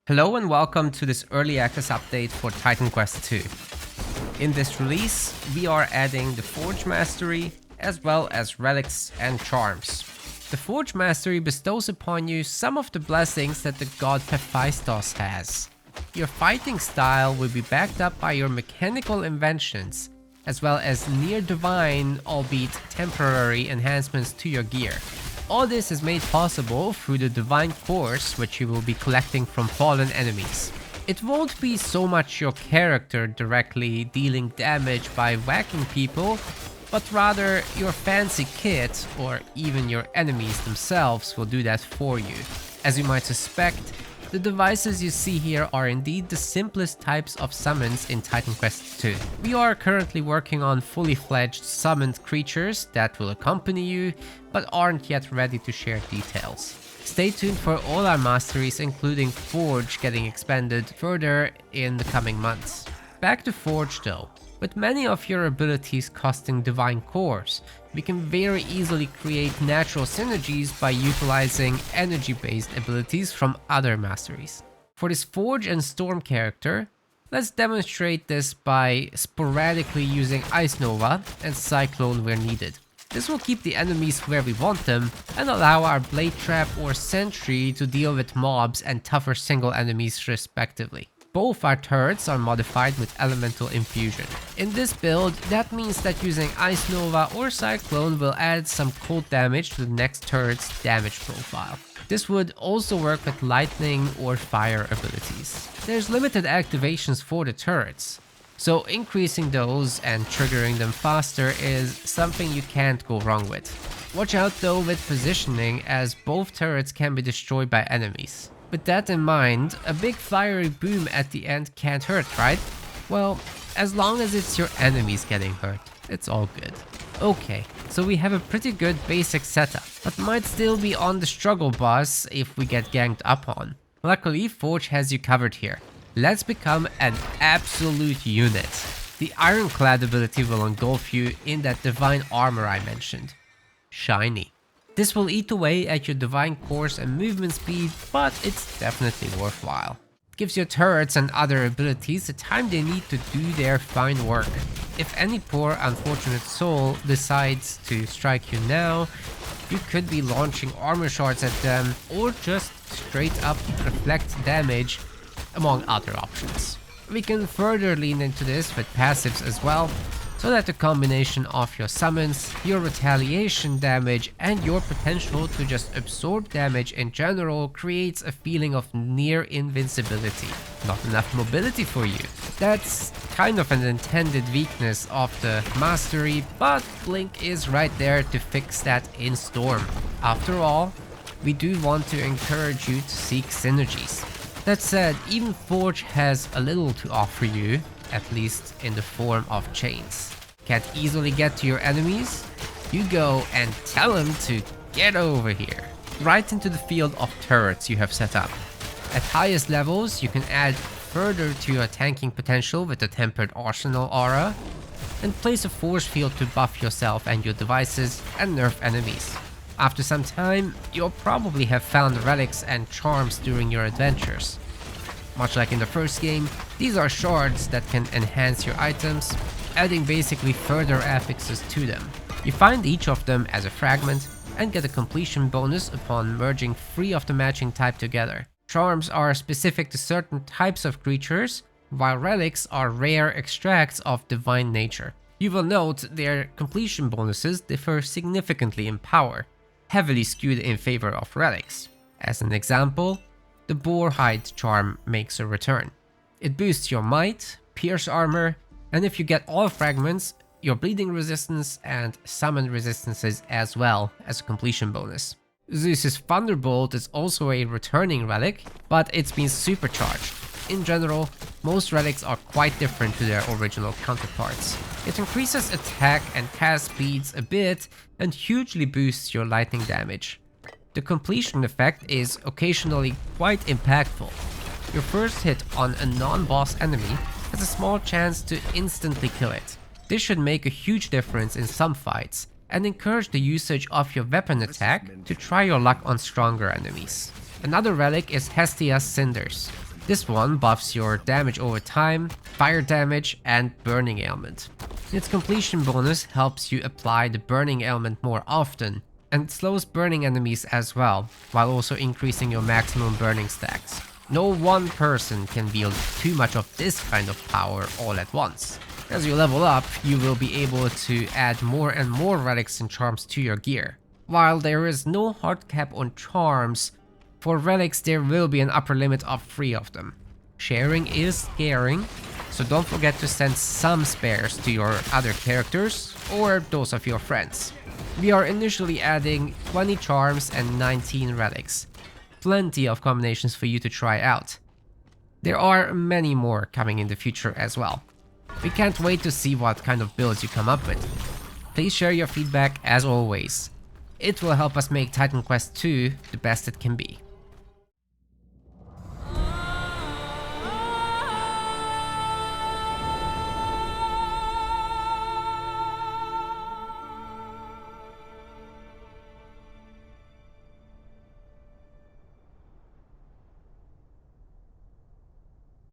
Hello and welcome to this early access update for Titan Quest 2. In this release, we are adding the Forge Mastery as well as Relics and Charms. The Forge Mastery bestows upon you some of the blessings that the god Hephaestus has. Your fighting style will be backed up by your mechanical inventions, as well as near divine, albeit temporary enhancements to your gear. All this is made possible through the divine cores which you will be collecting from fallen enemies. It won't be so much your character directly dealing damage by whacking people, but rather your fancy kit or even your enemies themselves will do that for you. As you might suspect, the devices you see here are indeed the simplest types of summons in Titan Quest 2. We are currently working on fully fledged summoned creatures that will accompany you, but aren't yet ready to share details. Stay tuned for all our masteries, including Forge getting expanded further in the coming months. Back to Forge though. With many of your abilities costing divine cores, we can very easily create natural synergies by utilizing energy-based abilities from other masteries. For this Forge and Storm character, let's demonstrate this by sporadically using Ice Nova and Cyclone where needed. This will keep the enemies where we want them and allow our Blade Trap or Sentry to deal with mobs and tougher single enemies respectively. Both our turrets are modified with Elemental Infusion. In this build, that means that using Ice Nova or Cyclone will add some cold damage to the next turret's damage profile. This would also work with Lightning or Fire abilities. There's limited activations for the turrets, so increasing those and triggering them faster is something you can't go wrong with. Watch out though with positioning, as both turrets can be destroyed by enemies. With that in mind, a big fiery boom at the end can't hurt, right? Well, as long as it's your enemies getting hurt, it's all good. Okay, so we have a pretty good basic setup, but might still be on the struggle bus if we get ganged up on. Luckily, Forge has you covered here. Let's become an absolute unit. The Ironclad ability will engulf you in that divine armor I mentioned. Shiny. This will eat away at your divine cores and movement speed, but it's definitely worthwhile. It gives your turrets and other abilities the time they need to do their fine work. If any poor unfortunate soul decides to strike you now, you could be launching armor shards at them or just straight up reflect damage, among other options. We can further lean into this with passives as well, so that the combination of your summons, your retaliation damage, and your potential to just absorb damage in general creates a feeling of near invincibility. Not enough mobility for you. That's kind of an intended weakness of the mastery, but Blink is right there to fix that in Storm. After all, we do want to encourage you to seek synergies. That said, even Forge has a little to offer you, at least in the form of chains. Can't easily get to your enemies? You go and tell them to get over here. Right into the field of turrets you have set up. At highest levels, you can add further to your tanking potential with the Tempered Arsenal aura, and place a force field to buff yourself and your devices and nerf enemies. After some time, you'll probably have found relics and charms during your adventures. Much like in the first game, these are shards that can enhance your items, adding basically further affixes to them. You find each of them as a fragment and get a completion bonus upon merging 3 of the matching type together. Charms are specific to certain types of creatures, while relics are rare extracts of divine nature. You will note their completion bonuses differ significantly in power, heavily skewed in favor of relics. As an example, the Boarhide charm makes a return. It boosts your might, pierce armor, and if you get all fragments, your bleeding resistance and summon resistances as well as a completion bonus. Zeus's Thunderbolt is also a returning relic, but it's been supercharged. In general, most relics are quite different to their original counterparts. It increases attack and cast speeds a bit and hugely boosts your lightning damage. The completion effect is occasionally quite impactful. Your first hit on a non-boss enemy has a small chance to instantly kill it. This should make a huge difference in some fights and encourage the usage of your weapon attack to try your luck on stronger enemies. Another relic is Hestia's Cinders. This one buffs your damage over time, fire damage, and burning ailment. Its completion bonus helps you apply the burning ailment more often, and slows burning enemies as well, while also increasing your maximum burning stacks. No one person can wield too much of this kind of power all at once. As you level up, you will be able to add more and more relics and charms to your gear. While there is no hard cap on charms, for relics there will be an upper limit of 3 of them. Sharing is caring, so don't forget to send some spares to your other characters or those of your friends. We are initially adding 20 charms and 19 relics. Plenty of combinations for you to try out. There are many more coming in the future as well. We can't wait to see what kind of builds you come up with. Please share your feedback as always. It will help us make Titan Quest 2 the best it can be.